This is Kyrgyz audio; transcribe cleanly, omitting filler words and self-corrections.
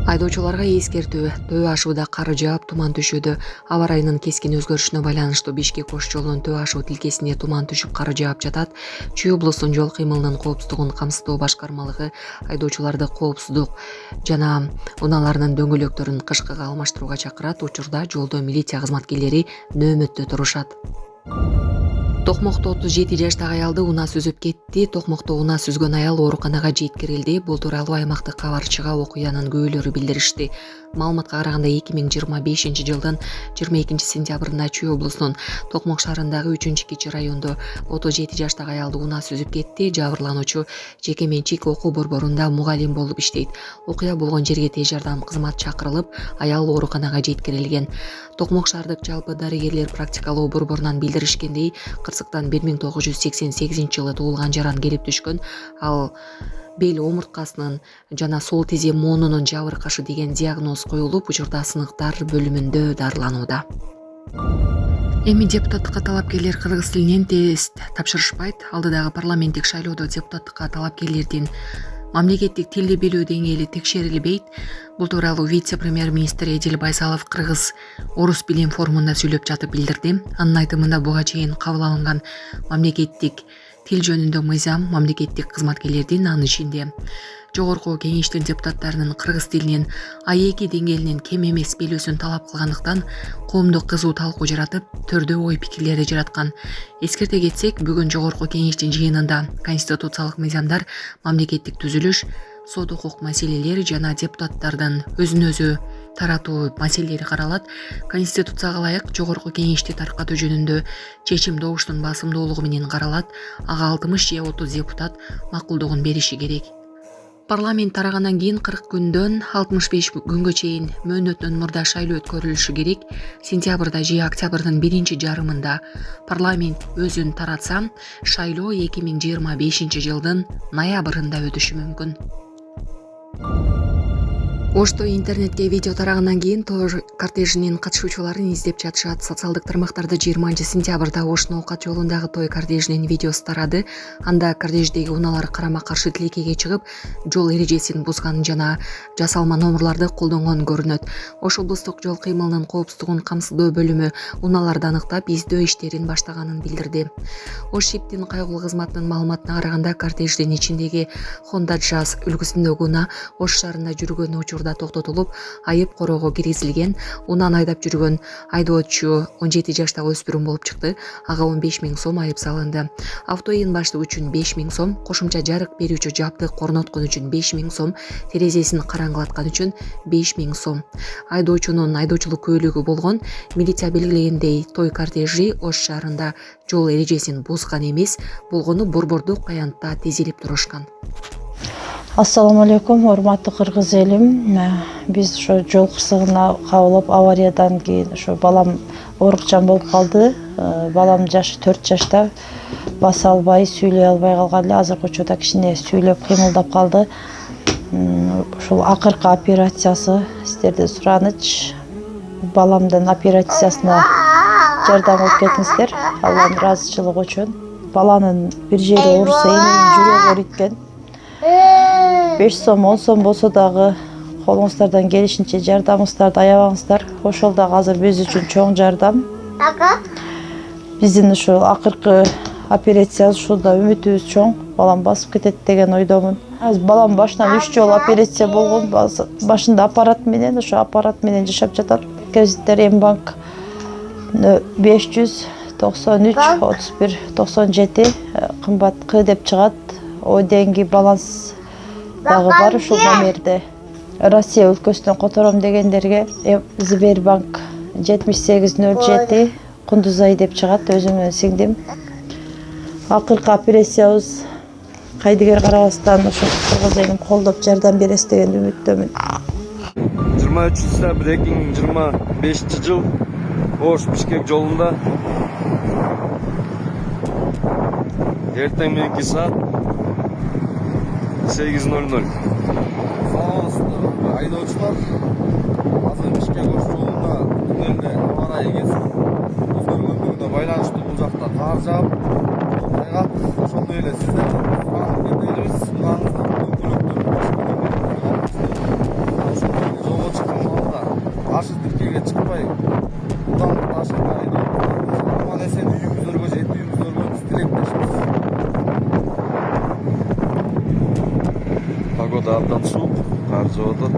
Айдоочуларга эскертүү: Төө ашууда кар жаап, туман түшүүдө. Аба ырайынын кескин өзгөрүшүнө байланыштуу Бишкек Ош жолунун Төө ашуу тилкесине туман түшүп, кар жаап жатат. Чүй облустун жол кыймылынын коопсуздугун камсыздоо башкармалыгы айдоочуларды коопсуздук жана унааларынын дөңгөлөктөрүн кышкыга алмаштырууга чакырат. Учурда жолдо милиция кызматкерлери нөөмөттө турушат. Токмокто 37 жаштагы аялды унаа сүзүп кетти. Токмокто унаа сүзгөн аял ооруканага жеткирилди. Бул тууралуу аймактык кабарчыга окуянын күбөлөрү билдиришти. Маалыматка караганда 2025 жылдын 22 сентябрында Чүй облусунун Токмок шаарындагы 3-кичи райондо 37 жаштагы аялды унаа сүзүп кетти. Жабырлануучу жеке менчик окуу борборунда мугалим болуп иштейт. Окуя болгон жерге тез жардам кызмат чакырылып, аял ооруканага жеткирилген. Токмок шаардык жалпы дарыгерлер практикалоо борборунан билдиришкендей, Кырсыктан 1988 жылы туулган жаран келип түшкөн. Ал бел омурткасынын жана сол тизе моонунун жабыркашы деген диагноз коюлуп, учурда сыныктар бөлүмүндө дарыланууда. Эми депутаттыкка талапкерлер кыргыз тилинен тест тапшырышпайт. Алдыдагы парламенттик шайлоодо депутаттыкка талапкерлердин мамлекеттик тилди билүү деңгээли текшерилбейт. Бул тууралуу вице-премьер-министр Эдил Байсалов Кыргыз орус билим форумунда сүйлөп жатып билдирди. Анын айтымында буга чейин кабыл алынган мамлекеттик тил жөнүндө мыйзам мамлекеттик кызматкерлердин, анын ичинде жогорку кеңештин депутаттарынын кыргыз тилинин А2 деңгээлинен кем эмес билүүсүн талап кылгандыктан коомдук кызуу талкуу жаратып, төрдүү ой пикирлерди жараткан. Эскерте кетсек, бүгүн жогорку кеңештин жыйынында конституциялык мыйзамдар, мамлекеттик түзүлүш, сот укук маселелери жана депутаттардын өзүн өзү таратуу маселелери каралат. Конституцияга ылайык жогорку кеңешти таркатуу жөнүндө чечим добуштун басымдуулугу менен каралат. Ага 60 же 30 депутат макулдугун бериши керек. Парламент тарагандан кийин 40 күндөн 65 күнгө чейин мөөнөттөн мурда шайлоо өткөрүлүшү керек. Сентябрда же октябрдын биринчи жарымында парламент өзүн таратса, шайлоо 2025 жылдын ноябрында өтүшү мүмкүн. Ошто интернетке видео тарагандан кийин Тоо кортежинин катышуучуларын издеп жатышат. Социалдык тармактарда 20 сентябрда Ош Ноокат жолундагы той кортежинин видеосу тарады. Анда кортеждеги унаалар карама каршы тилекеге чыгып, жол эрежесин бузган жана жасалма номерларды колдонгон көрүнөт. Ош облустук жол кыймылынын коопсуздугун камсыздоо бөлүмү унааларды аныктап, издөө иштерин баштаганын билдирди. Ош Шиптин кайгылуу кызматынын маалыматына караганда, кортеждин ичиндеги Honda Jazz үлгүсүндөгү унаа Ош шаарында жүргөн учурда токтотулуп, айып короого киргизилген. Унааны айдап жүргөн айдоочу 17 жаштагы өспүрүм болуп чыкты. Ага 15 000 сом айып салынды. Авто ийин баштоо үчүн 5 000 сом, кошумча жарык берүүчү жабдык орноткон үчүн 5 000 сом, терезесин караңгылаткан үчүн 5 000 сом. Айдоочунун айдоочулук күбөлүгү болгон. Милиция белгилегендей, той кортежи Ош шаарында жол эрежесин бузган эмес, болгону борбордук аянтта тизилип турушкан. Ассаламу алейкум, урматтуу кыргыз элим. Биз ошо жол кырсыгына кабылып, авариядан кийин ошо балам оорукчан болуп калды. Балам жашы 4 жашта, баса албай, сүйлөй албай калган эле. Азыркы учурда кичине сүйлөп, кыймылдап калды. Ушул акыркы операциясы сиздерден сураныч. Баламдын операциясына жардам алып кетиңиздер, Алланын ыраазычылыгы үчүн. Баланын бир жери ооруса, эненин жүрөгү ээриткен. 5 сом, 10 сом болсо дагы колуңуздардан келишинче жардамыңыздарды аябаңыздар. Ошол дагы азыр биз үчүн чоң жардам. Биздин ушул акыркы операция ушунда үмүтүбүз чоң. Балам басып кетет деген ойдомун. Азыр балам башынан 3 жолу операция болгон. Башында аппарат менен, ошо аппарат менен жашап жатат. Кредиттер Мбанк 593 31 97 кымбат деп чыгат. О деньги баланс дагы бар ушул номерде. Россия өлкөсүнөн котором дегендерге Сбербанк 7807 Кундузай деп чыгат, өзүмдүн сиңдим. Акыркы операциябыз кайдыгер карабастан ошо Кыргыз элин колдоп жардам бересиз деген үмүттөмүн. 23 Breaking 25-жыл Ош Бишкек жолунда эртең мененки саат 8:00. Саламатсыздар, айдоочулар. Азыр Бишкек Ош жолунда туннелде авария кезип өзгөргөндүгүнө байланыштуу бул жакта кар жаап, кайгат, ошондой эле сиздер жолго чыккан маалда ашык тиркеге чыкпай, ылдамдыкты ашырмай айдоо. Аман эсен үйүңүздөргө жетүүңүздөргө тилектешпиз. Погода абдан суук, кар жаап атат.